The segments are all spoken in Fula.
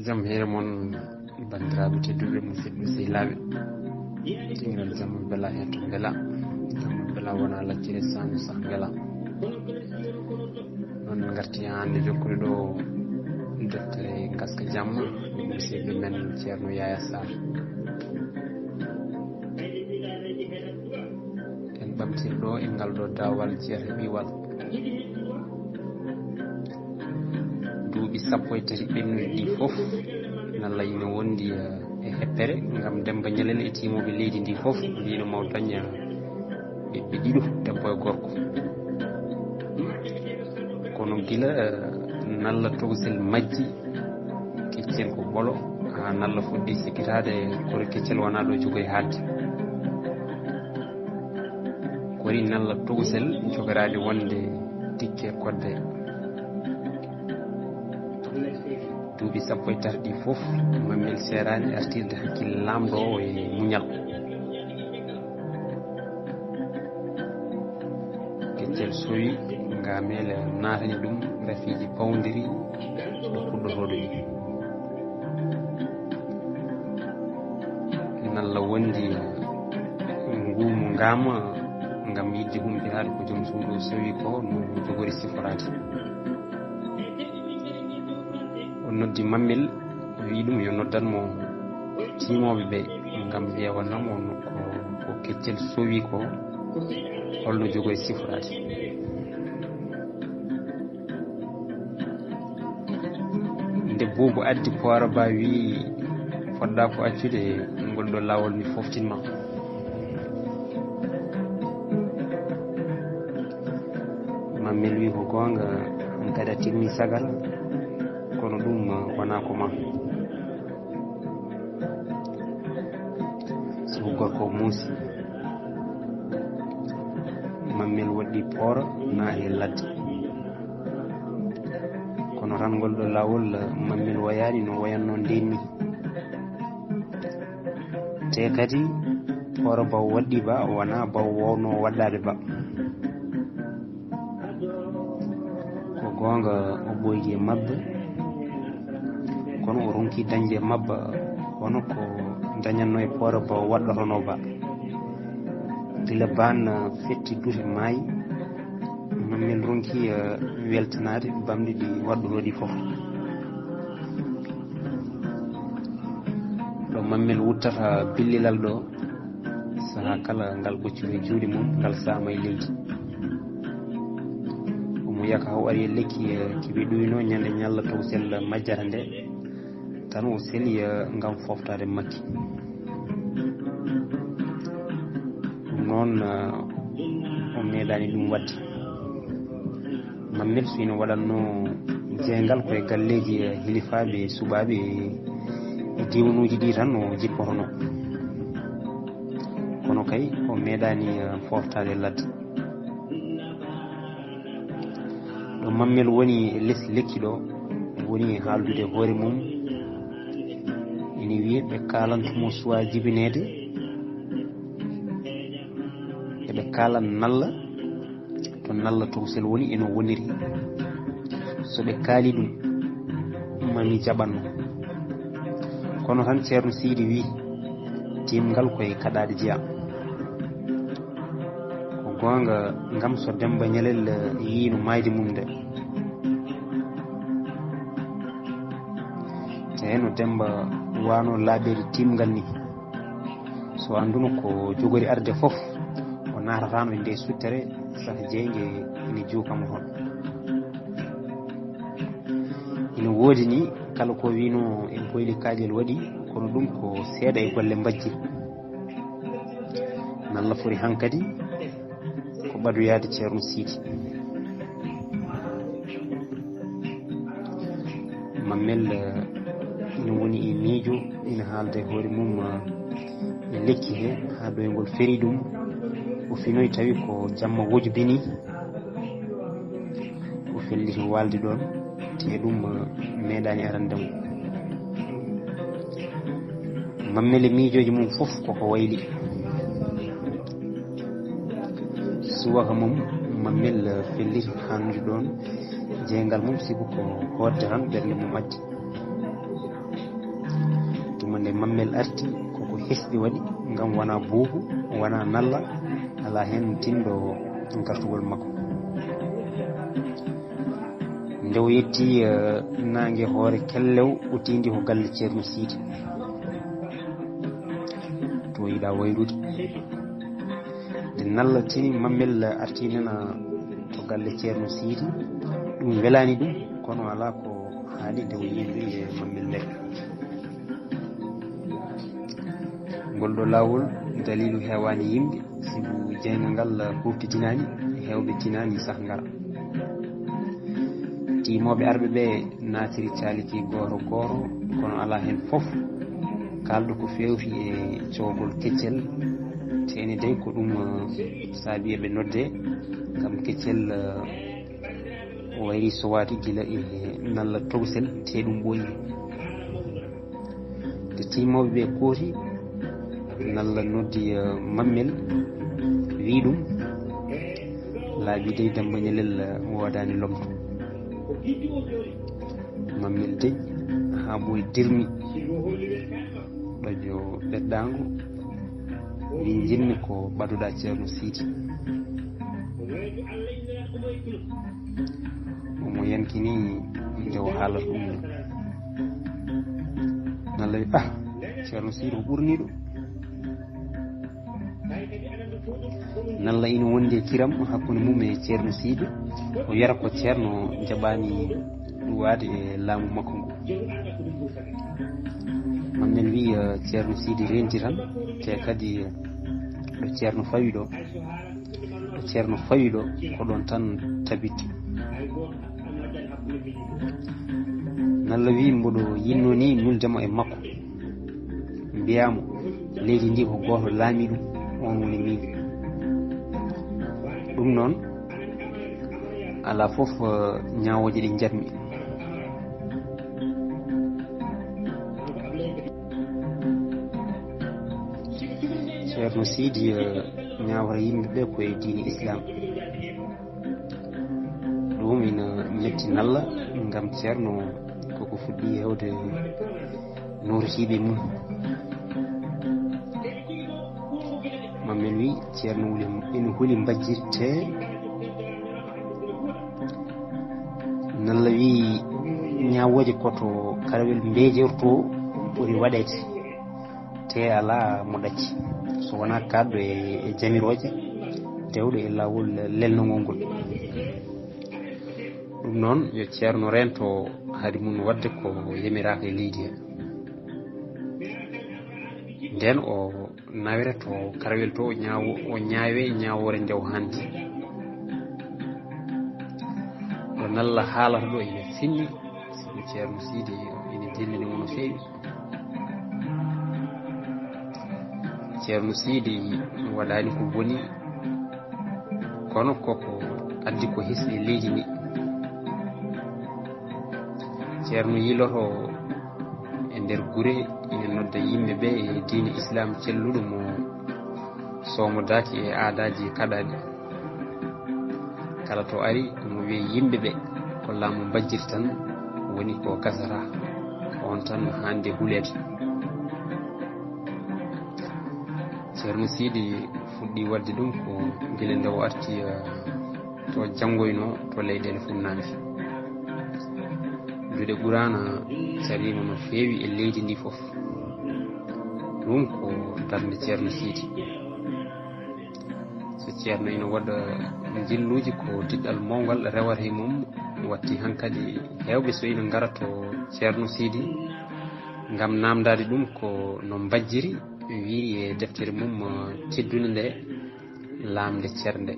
jam hére moon bandiraɓe tedduɓe musidɓe sehilaɓe tingal jamma bela hen to bela jamma bela wona laccire sanu sah bela noon garti hande jokkude ɗo deftere gaska jamma musidɓe men ceerno Yaya Sarr en ɓamtir ɗo e ngal ɗo dawal jeere ɓiwal duuɓi 13 ɓennuɗi ɗi foof nalla ina wondi e heppere gam Demba Ñalel e timoɓe leydi ndi foof mbino maw daña ɓiɓɓe ɗiɗo debbo e gorko kono gila nalla togosel majji keccel ko ɓolo ha nalla fuɗɗi sikkitade kono keccel wona ɗo jogoye hadde kori nalla togosel jogorade wonde tikke kodde duuɓi 13 ɗi foof Mamel serani artirde hakkille lamɗo o e muñal keccel sowi ngamele natani ɗum rafiji pawdiri ɗo puɗɗotoɗo ɗi nalla wondi ngumu ngama gam yidde humpitade ko joom suudu sowi ko no jogori siforade o noddi Mamel wi ɗum yo noddanmo timoɓe ɓe gam ƴewanamo ko keccel sowi ko holno jogoye siforade nde Bobo addi Poira Ba wi fodɗa ko accude ngol ɗo lawol mi foftinma Mamel wi ko gonga on kadi a timmi sagal kono ɗum wona ko ma so gorko muusi Mamel waɗɗi Poira naahi ladde kono tan ngol ɗo lawol Mamel wayani no wayanno ndenni te kadi Poira Ba waɗɗi ba wona ba wowno waɗɗade ba ko gonga o ɓoygi e mabba kono o ronki dañde mabba hono ko dañanno e Poira Ba waɗɗotono ba gila ban fetti duuɓi maayi Mamel ronki weltanade bamɗe ɗi waɗɗotoɗi foof ɗo Mamel wuttata billilal ɗo saaha kala ngal ɓocciri juuɗe mum ngal sama e leydi omo yaka o ari e lekki kiɓe ɗuyno ñande ñalla taw sel majjata nde tan o seli gam foftade makki ɗum noon o meeɗani ɗum wadde Mamel so ina waɗanno jeygal koye galleji hilifaɓe suɓaɓe e diwanuji ɗi tan o jippotono kono kay o meeɗani foftade ladde ɗo Mamel woni less lekki ɗo woni haaldude hoore mum ina wiya ɓe kalantumo suwa jibinede eɓe kalan nalla to nalla towsel woni eno woniri so ɓe kaali ɗum mami jaɓanno kono tan ceerno Sidy wi timgal koye kaɗade jeeya ko gonga gam so Demba Ñalel yiino mayde mum nde teno Demba wano laaɓede timgal ni so anduno ko jogori arde foof o natatano e nde suttere saaha jeyge ina juukamo toon ina woodi ni kala ko wino e boyli kaƴel waɗi kono ɗum ko seeɗa e golle mbajji nalla fori hankadi ko ɓadoyade ceerno Sidy Mamel ina woni e miijo ina haalda e hoore mum e lekki he ha doyngol feri ɗum o finoy tawi ko jamma wojubini o felliti walde ɗon te ɗum meeɗani arandemo Mamel e miijoji mum foof koko wayli suwaka mum Mamel felliti hannude ɗon jeygal mum sigo ko hodde tan ɓernde mum addi tuma nde mammel arti koko hesɗi waɗi ngam wona buubu wona nalla ala hen tinɗo gartugol makko. nde o yetti nangue hoore kellew o tindi ko galle ceerno Sidy to yiɗa wayrude nde nalla tini mammel artinena to galle ceerno Sidy ɗum welani ɗum kono ala ko haali nde o yimɓe e mammel nde. ngol ɗo lawol dalilu hewani yimɓe sibu jeygal ngal huftitinani hewɓe tinani sah ngara timoɓe arɓe ɓe natiri caliki goro goro kono ala hen foof kalɗo ko fewti e cowgol keccel teni dey ko ɗum saabi eɓe nodde gam keccel o wayri sowati gila e nalla togosel te ɗum ɓooyi nde timoɓe ɓe kooti nalla noddi mammel wi ɗum laaɓi dey dambañalel wodani lomto mammel dey ha ɓooyi dirmi ɗojo ɓeddago wi jinmi ko ɓaduɗa ceerno Sidy omo yankini nde o haalata ɗum nalla wi ceerno Sidy o ɓurniɗo nalla ina wondi e kiram hakkude mum e ceerno Sidy o wiyata ko ceerno jaɓani ɗuwade e laamu makko ngu. mammel wi ceerno Sidy renti tan te kadi ɗo ceerno fawi ɗo ko ɗon tan tabitti. nalla wi mboɗo yinno ni nuldemo e makko mbiyamo leydi ndi ko goto laami ɗum on woni min. ɗum noon ala foof ñawoje ɗe jatmi ceerno Sidy ñawata yimɓeɓe koye diine islam ɗum ina metti nalla gam ceerno koko fuɗɗi hewde nortiɓe mum. mammel wi ceerno ina huuli mbajjirte nalla wi ñawoje koto karawel mbejorto ɓuri waɗede te ala mo ɗacci so wona kadɗo e jamiroje dewɗo e lawol lelnogol ngol. ɗum noon yo ceerno rento haade mum wadde ko yamiraka e leydi he nden o nawere to karawel to o ñaawe ñawore nde o handi ɗo nalla haalata ɗo ene finni sibu ceerno Sidy ene dillini no feewi. ceerno Sidy waɗani ko boni kono koko addi ko hisni leydi ndi. ceerno yiloto e nder gure ina nodda yimɓe ɓe e diine islam celluɗo mo somodaki e aadaji kaɗaɗi. kala to ari mo wiye yimɓe ɓe ko laamu mbajjiri tan woni ko gasata on tan hande hulede. ceerno Sidy fuɗɗi wadde ɗum ko guila nde o arti to janggoyno to leyɗele funnaɓe. juuɗe ɓurana carima no feewi e leydi ndi foof. ɗum ko darde ceerno Sidy. so ceerno ina waɗa jilluji ko diɗɗal mawgal rewata e mum watti hankkadi hewɓe so ina gara to ceerno Sidy gam namdade ɗum ko no mbajjiri wi e deftere mum teddude nde lamde cernde.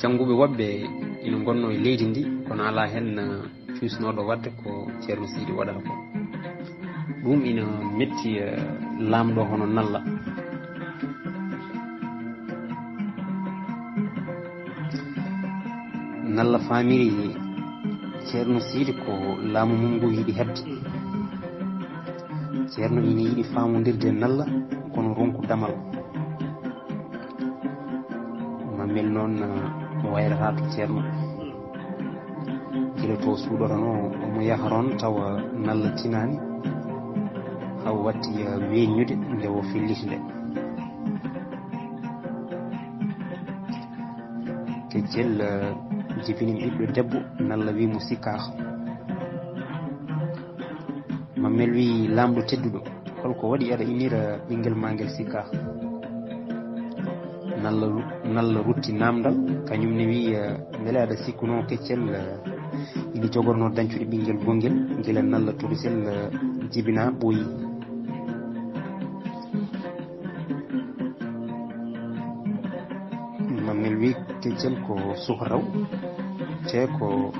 jannguɓe woɓɓe ina gonno e leydi ndi kono ala hen cuusnoɗo wadde ko ceerno Sidy waɗata ko. ɗum ina metti lamɗo hono nalla. nalla famiri ceerno Sidy ko laamu mum ngu yiɗi hebde. ceerno ina yiɗi famodirde nalla kono ronku damal. mammel noon wayrata to ceerno gila to suuɗorano omo yaharon tawa nalla tinani haw watti weññude nde o filliti nde keccel jibini ɓiɗɗo debbo nalla wimo sikkaka mammel wi lamɗo tedduɗo holko waɗi aɗa inira ɓinguel ma guel sikkaka nalla rutti namdal kañumne wi beele aɗa sikkuno keccel ina jogorno dañcude ɓinguel gonguel guila nalla tobisel jibina ɓooyi mammel wi keccel ko suka raw te ko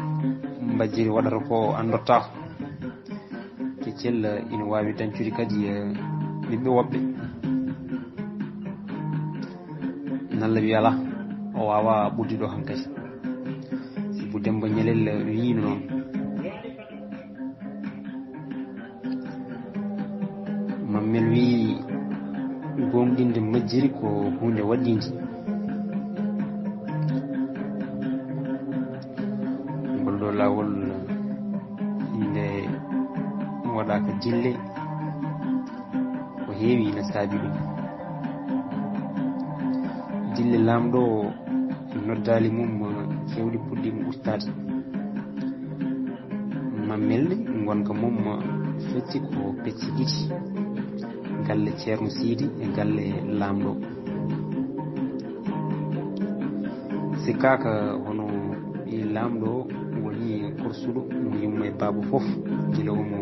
mbajjiri waɗata ko andottako keccel ina wawi dañcude kadi ɓiɓɓe woɓɓe nalla wi ala o wawa ɓuddiɗo hankkadi sibu Demba Ñalel wiino noon mammel wi gonɗinde majjiri ko hunde waɗɗinde ngol ɗo lawol nde waɗaka dille ko heewi ina saabi ɗum dille lamɗo noddali mum kewɗi puɗɗima ustade mammel gonka mum fetti ko pecce ɗiɗi galle ceerno Siidi e galle lamɗo sikkaka hono ɓi lamɗo woni korsuɗo mo yumma e baaba foof gila omo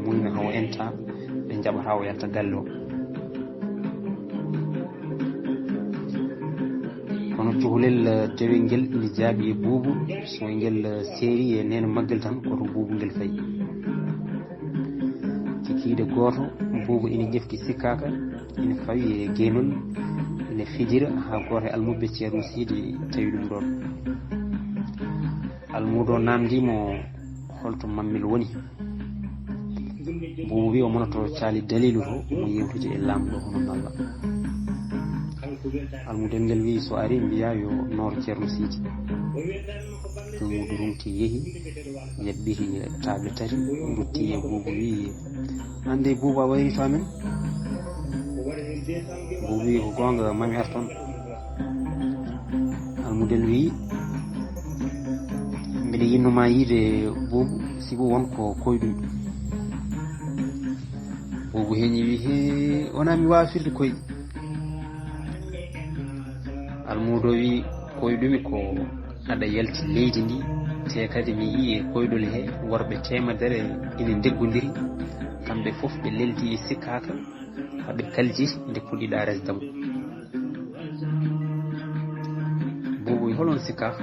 muyna hawo enta ɓe jaɓata o yatta galle o kono cukalel dewel ngel ina jaaɓi e buubu so ngel seeri e nene maggal tan koto buubu ngel fayi kikiide gooto buubu ina ƴefti sikkaka ina fawi e geenol ina fijira ha gooto e almuɓe ceerno Siidi tawi ɗum ɗon almudo namdimo holto mammel woni buubu wi o monoto caali dalilu to mo yewtude e lamɗo hono nalla almudel ngel wi so ari mbiya yo nooro ceerno Siidi almudo rumti yeehi yaɓɓiri taaɓe tati rutti e buubu wi ande buubu a wayri to amen buubu wi ko gonga mami ar toon almudel wi mbiɗa yinnoma yiide buubu sibu wonko koyɗum buubu heeñi wi he wona mi wawa firde koyɗi almudo wi koyɗumi ko aɗa yalti leydi ndi te kadi mi yii e koyɗol he worɓe temedere ina deggodiri kamɓe fof ɓe leldi e sikkaka haɓe kaljiti nde puɗɗiɗa resdamo buubu wi holon sikkaka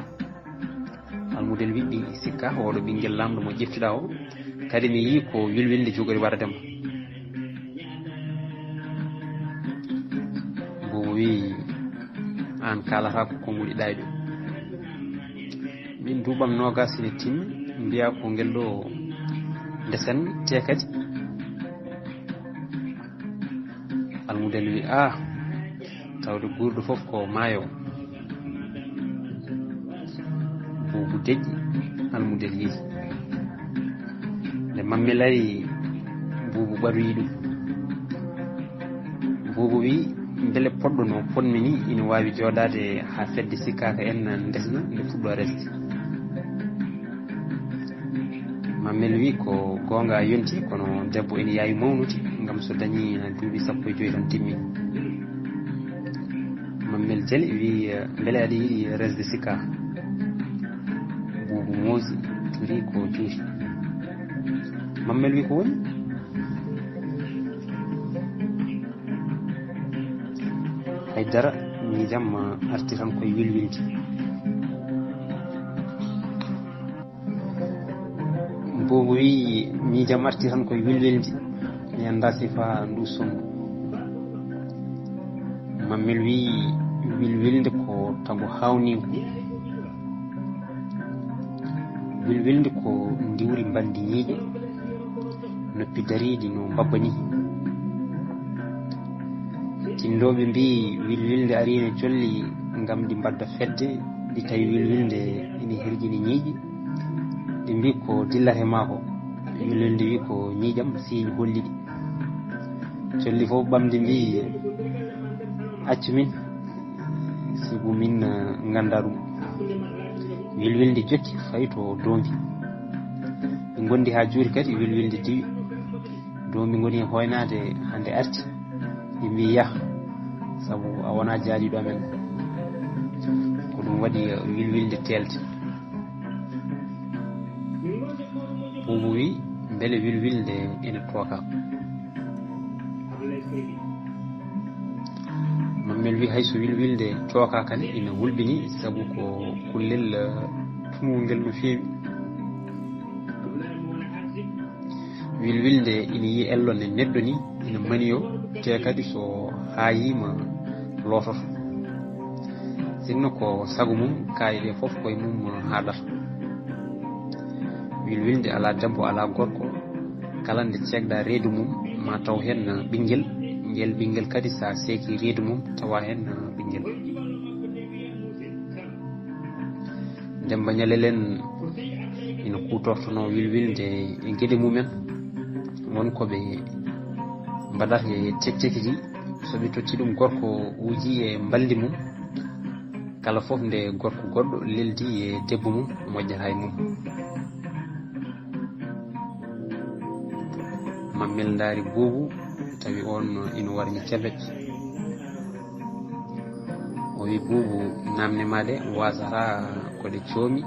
almudel wiɗɗi sikkaka oɗo ɓinguel lamɗo mo ƴeftiɗa o kadi mi yii ko wilwilde jogori waradema buubu wi an kalata ko konguɗiɗa e ɗum min duuɓam nogas ine timmi mbiya ko ngel ɗo ndesen te kadi almudel wi tawde gurdo fof ko maayo buubu deƴƴi almudel yeehi nde mammel ari buubu ɓaroyi ɗum buubu wi beele poɗɗo no ponmi ni ina wawi jooɗade ha fedde sikkaka en ndesna nde fuɗɗo resde mammel wi ko gonga yonti kono debbo ina yawi mawnude gam so dañi duuɓi 15 tan timmi mammel jali wi beele aɗa yiiɗi resde sikkaka buubu moosi turi ko juuti mammel wi ko woni haydara miijam arti tan koye wilwilde buubu wi miijam arti tan koye wilwilde mi anda sifa ndu songu mammel wi wilwilde ko tagu hawnigu wilwilde ko ndiwri mbandi ñiiƴe noppi dariɗi no mbabba ni tindoɓe mbi wilwilde arine colli ngam ɗi mbadda fedde ɗi tawi wilwilde ina herƴini ñiiƴe ɗi mbi ko dillate ma ko wilwilde wi ko ñiiƴam siiñi holliɗi colli fof ɓamde mbi accu min sibu min ganda ɗum wilwilde jokki fayi to dombi ɓe gondi ha juuri kadi wilwilde diwi dombi goni e hoynade hande arti ɓe mbi yah saabu a wona jaaɗiɗo amen ko ɗum waɗi wilwilde telde Boubou wi beele wilwilde ene tooka Mammel wi hayso wilwilde tooka kan ina hulɓini saabu ko kullel tumugel no feewi wilwilde ina yi ellonde neɗɗo ni ina maniyo te kadi so haayima loototo sinno ko sago mum kayiɗe fof koye mum haɗata wilwilde ala debbo ala gorko kala nde ceegɗa reedu mum ma taw hen ɓinguel ngel ɓinguel kadi sa seeki reedu mum tawa hen ɓinguel Demba Ñalelen ina kutortono wilwilde e gueɗe mumen wonkoɓe mbaɗata e cekkekiji soɓe totti ɗum gorko uji e mbaldi mum kala fof nde gorko goɗɗo leldi e debbo mum moƴƴata e mum Mammel ndaari Boubou tawi on ina warñi kebej o wi Boubou namne ma de wasata koɗe coomi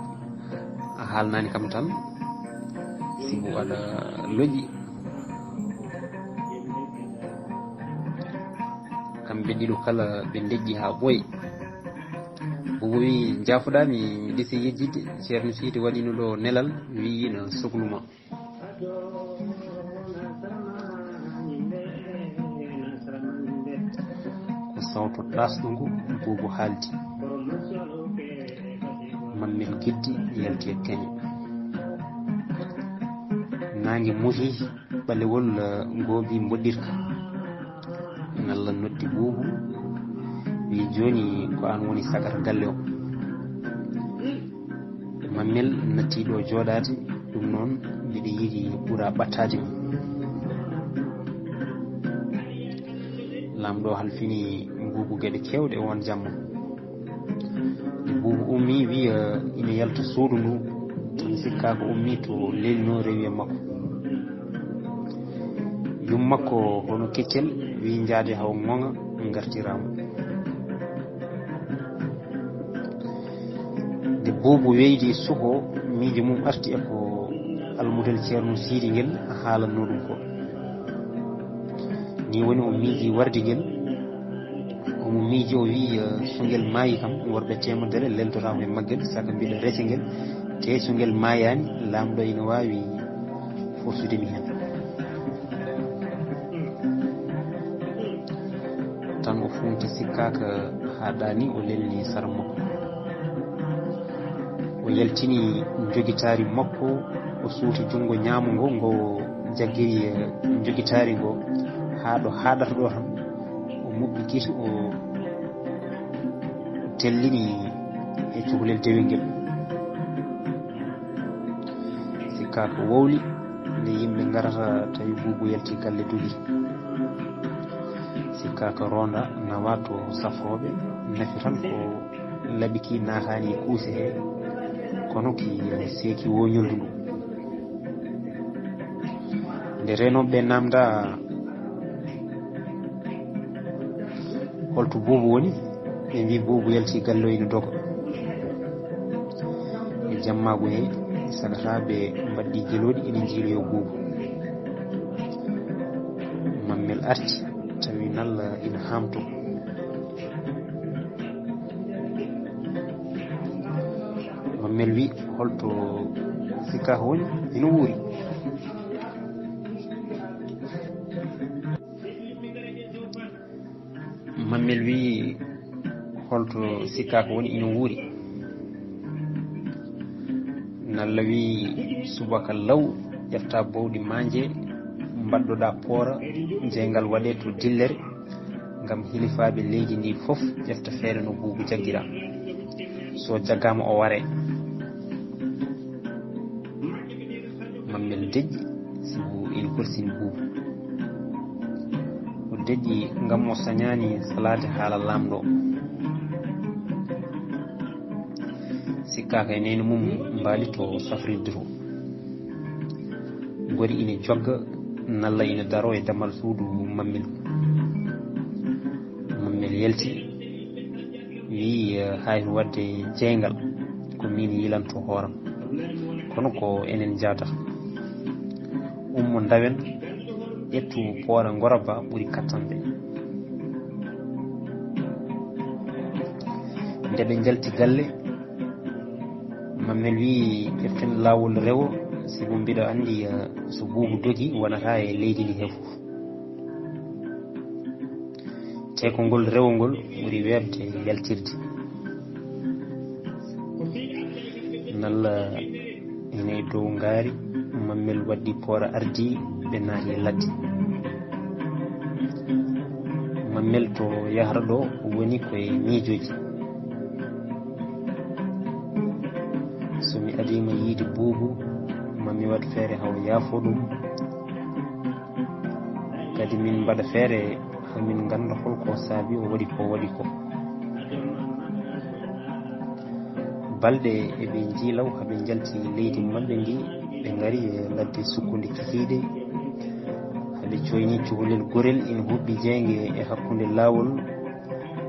a haalnani kam tan sibu aɗa loƴi kamɓe ɗiɗo kala ɓe deƴƴi ha ɓooyi Boubou wi jafuɗami mi ɗisi yejjidde ceerno Sidy waɗino ɗo nelal wi ina sohluma ko sawto ɗasɗo ngu Boubou haaldi Mammel geddi yalti e kañi nangue muhi ɓalewol goobi mboɗɗirka nalla noddi Boubou wi joni ko an woni sagata galle o Mammel nattiɗo jooɗade ɗum noon mbiɗa yiiɗi ɓuura ɓattade mi lamɗo halfini Boubou gueɗe kewɗe won jamma Boubou ummi wi ina yalta suudu ndu sikka ko ummi to lelino rewi e makko yum makko hono keccel wi jaade haw gonga gartirama de Boubou weydi suho miijo mum arti e ko almudel ceerno Sidy ngel haalanno ɗum ko ni woni o miiji wardi ngel omo miiji o wi so ngel maayi kam worɓe temedere leltotamo e maggel saka mbiɗa rece ngel te so ngel maayani lamɗo ina wawi forsudemi hen tan o funti sikkaka haɗani o lelni sara makko o yaltini joguitari makko o suuti jungo ñaamo ngo ngo jaggiri joguitari ngo haɗo haɗata ɗo tan o mubɓi guite o tellini e cukalel dewel ngel sikka ko wowli nde yimɓe garata tawi Boubou yalti galle dugi sikka ko ronda nawa to safroɓe nafi tan ko laɓiki natani e kuuse he kono ki seeki woñoldu ndu nde renoɓe namda holto Boubou woni ɓe mbi Boubou yalti galle o ina doga e jammago he sagataɓe mbaddi jeloɗi ene jiiloyo Boubou Mammel arti tawi nalla ina hamto Mammel wi holto sikka ko woni ina wuuri Mammel wi holto sikka ko woni ina wuuri nalla wi subaka law ƴefta bowɗi manje mbaddoɗa poora jeygal waɗe to dillere gam hilifaɓe leydi ndi foof ƴefta feere no Boubou jaggira so jaggama o ware mammel deƴƴi sibu ina korsini buubu o deƴƴi ngam o sañani salade haala lamɗo sikkaka e nene mum mbaali to safrirde to gori ina jogga nalla ina daro e damal suudu mammel yelti wi hayno wadde jeygal ko min yilanto hooram kono ko enen jaata ummo dawen ƴettu poora goraba ɓuri kattanɓe nde ɓe jalti galle mammel wi ƴeften lawol rewo sibu mbiɗa andi so buubu dogi wonata e leydi ndi he fof te ko ngol rewol ɓuri webde yaltirde nalla ene dow ngaari mammel waddi poora ardi ɓe naati e ladde mammel to yahata ɗo woni koye miijoji somi adima yiide buubu mami waɗa feere haw yaafo ɗum kadi min mbaɗa feere hamin ganda holko saabi o waɗi ko balɗe eɓe jiilaw haɓe jalti leydi maɓɓe ndi ɓe ngari e ladde sukkude kikiɗe haɓe coyni cukalel gorel ina huɓɓi jeynge e hakkude laawol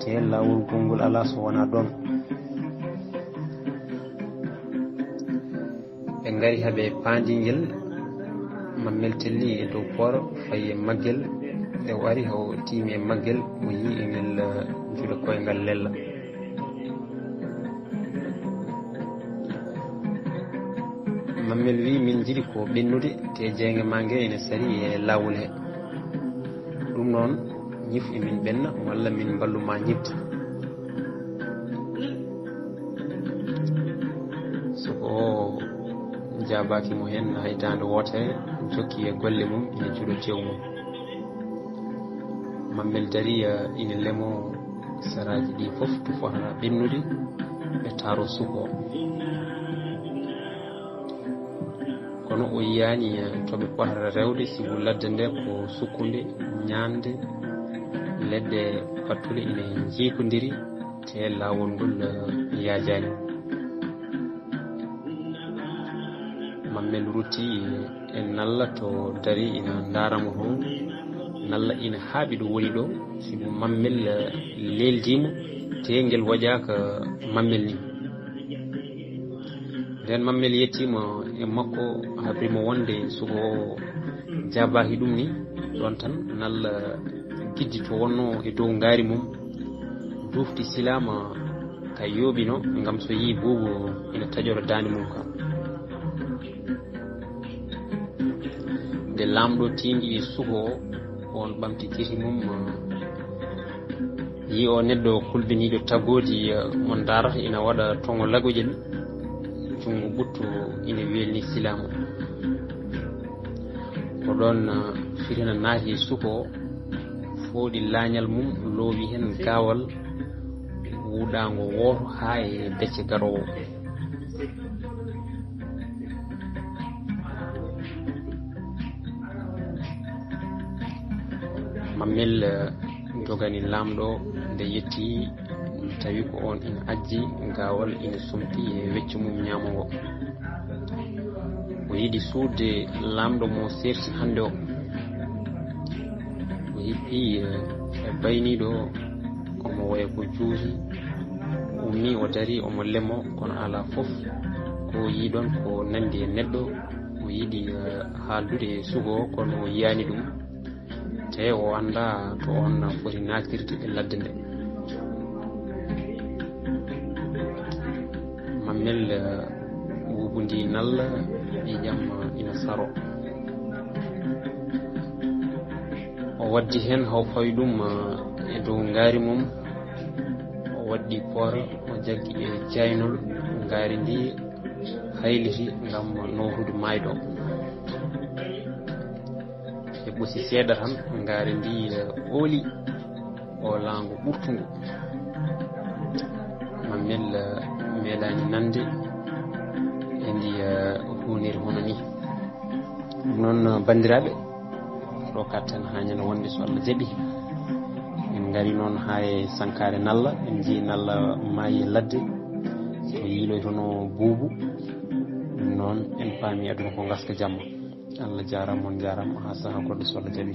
te laawol gongol ala so wona ɗon ɓe ngari haɓe paandingel mammel telli e dow pooro fayi e maggel nde o ari o tiimi e maggel o yi e ngel juuɗe koyngal lella mammel wi min jiɗi ko ɓennude te jeynge ma nge ene sari e laawol he ɗum noon ñif emin ɓenna walla min mballuma ñibde soko jabaki mo hen haydande wotere jokki e golle mum ina juuɗo tew mum mammel dari ina lemo saraji ɗi fof to fotata ɓennude e taaro suko kono o yiyani toɓe potata rewde sibu ladde nde ko sukkude ñande leɗɗe pattule ina jiikodiri te lawol ngol yajani mammel rutti e nalla to dari ina daramo to nalla ina haaɓi ɗo woni ɗo sibu mammel leldimo te ngel waƴaka mammel ni nden mammel yettima e makko habrimo wonde soko jabaki ɗum ni ɗon tan nalla giddi to wonno e dow ngaari mum dufti silama kay yooɓino ngam so yi buubu ina taƴora dande mum kam nde lamɗo tindi e suko on ɓamti kiti mum yi o neɗɗo kulbiniɗo taggodi on darata ina waɗa tongo lagojel jungo ɓuttu ina welni silama ko ɗon firina naati e suko fooɗi lañal mum loowi hen gawal wuɗango woto ha e becce garowo mammel jogani lamɗo nde yetti tawi ko on ina ajji gawal ina sumti e weccu mum ñamogo o yiɗi suudde lamɗo mo serti hande o hippi e bayniɗo omo waya ko juuti ummi o dari omo lemo kono ala fof ko yiɗon ko nandi e neɗɗo o yiɗi haaldude e sugo kono o yiyani ɗum te o anda to on foti natirde e ladde nde mammel wubundi nalla ƴiƴam ina saro o waddi hen haw fawi ɗum e dow ngaari mum o waddi poora o jaggi e jaynol ngaari ndi hayliti ngam notude mayɗo e ɓosi seeɗa tan ngaari ndi ooli o laango ɓurtungo mammel meeɗani nande e ndi huniri hono ni non bandiraɓe ɗo katten hañana wonde so Allah jaaɓi en gari noon ha e Sankare Nalla en jii Nalla maayi ladde o yiiloytono buubu noon en paami aduna ko gaska jamma Allah jarama on jarama ha saaha goɗɗo so Allah jaaɓi